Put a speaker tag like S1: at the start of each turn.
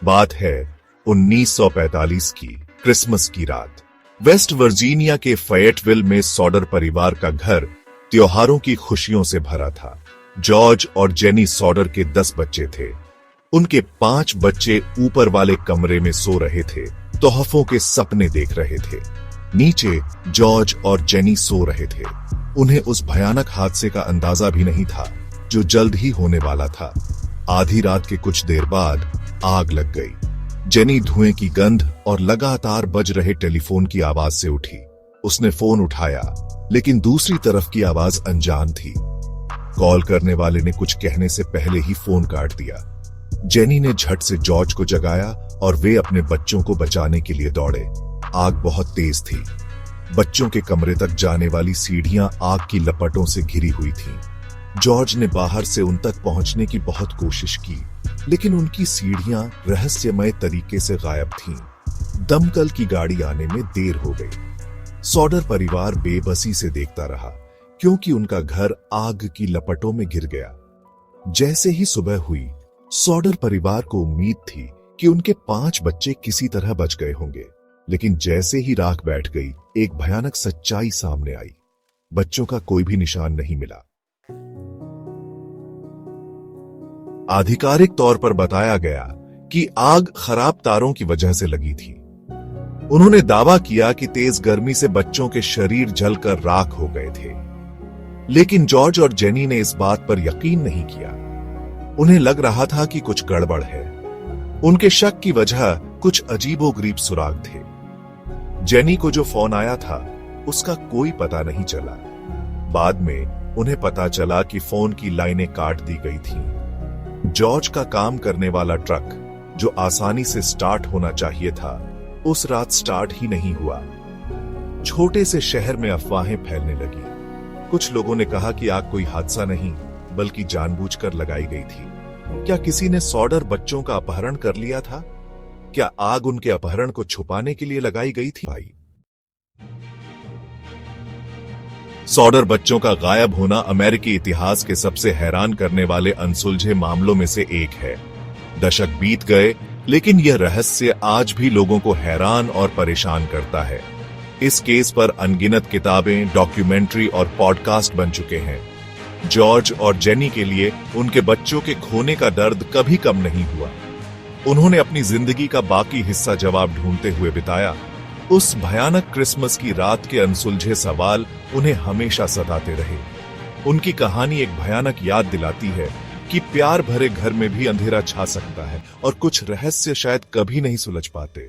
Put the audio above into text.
S1: बात है 1945 की क्रिसमस की रात। वेस्ट वर्जीनिया के फैयटविल में सॉडर परिवार का घर त्योहारों की खुशियों से भरा था। जॉर्ज और जेनी सॉडर के 10 बच्चे थे। उनके 5 बच्चे ऊपर वाले कमरे में सो रहे थे, तोहफों के सपने देख रहे थे। नीचे जॉर्ज और जेनी सो रहे थे। उन्हें उस भयानक हादसे का अंदाजा भी नहीं था जो जल्द ही होने वाला था। आधी रात के कुछ देर बाद आग लग गई। जेनी धुएं की गंध और लगातार बज रहे टेलीफोन की आवाज से उठी। उसने फोन उठाया, लेकिन दूसरी तरफ की आवाज अनजान थी। कॉल करने वाले ने कुछ कहने से पहले ही फोन काट दिया। जेनी ने झट से जॉर्ज को जगाया और वे अपने बच्चों को बचाने के लिए दौड़े। आग बहुत तेज थी। बच्चों के कमरे तक जाने वाली सीढ़ियां आग की लपटों से घिरी हुई थीं। जॉर्ज ने बाहर से उन तक पहुंचने की बहुत कोशिश की, लेकिन उनकी सीढ़ियां रहस्यमय तरीके से गायब थीं। दमकल की गाड़ी आने में देर हो गई। सॉडर परिवार बेबसी से देखता रहा, क्योंकि उनका घर आग की लपटों में घिर गया। जैसे ही सुबह हुई, सॉडर परिवार को उम्मीद थी कि उनके 5 बच्चे किसी तरह बच गए होंगे, लेकिन जैसे ही राख बैठ गई, एक भयानक सच्चाई सामने आई। बच्चों का कोई भी निशान नहीं मिला। आधिकारिक तौर पर बताया गया कि आग खराब तारों की वजह से लगी थी। उन्होंने दावा किया कि तेज गर्मी से बच्चों के शरीर जलकर राख हो गए थे, लेकिन जॉर्ज और जेनी ने इस बात पर यकीन नहीं किया। उन्हें लग रहा था कि कुछ गड़बड़ है। उनके शक की वजह कुछ अजीबोगरीब सुराग थे। जेनी को जो फोन आया था, उसका कोई पता नहीं चला। बाद में उन्हें पता चला कि फोन की लाइनें काट दी गई थीं। जॉर्ज का काम करने वाला ट्रक, जो आसानी से स्टार्ट होना चाहिए था, उस रात स्टार्ट ही नहीं हुआ। छोटे से शहर में अफवाहें फैलने लगी। कुछ लोगों ने कहा कि आग कोई हादसा नहीं, बल्कि जानबूझकर लगाई गई थी। क्या किसी ने सॉडर बच्चों का अपहरण कर लिया था? क्या आग उनके अपहरण को छुपाने के लिए लगाई गई थी? भाई, सॉडर बच्चों का गायब होना अमेरिकी इतिहास के सबसे हैरान करने वाले अनसुलझे मामलों में से एक है। दशक बीत गए, लेकिन यह रहस्य आज भी लोगों को हैरान और परेशान करता है। इस केस पर अनगिनत किताबें, डॉक्यूमेंट्री और पॉडकास्ट बन चुके हैं। जॉर्ज और जेनी के लिए उनके बच्चों के खोने का दर्द कभी कम नहीं हुआ। उन्होंने अपनी जिंदगी का बाकी हिस्सा जवाब ढूंढते हुए बिताया। उस भयानक क्रिसमस की रात के अनसुलझे सवाल उन्हें हमेशा सताते रहे। उनकी कहानी एक भयानक याद दिलाती है कि प्यार भरे घर में भी अंधेरा छा सकता है और कुछ रहस्य शायद कभी नहीं सुलझ पाते।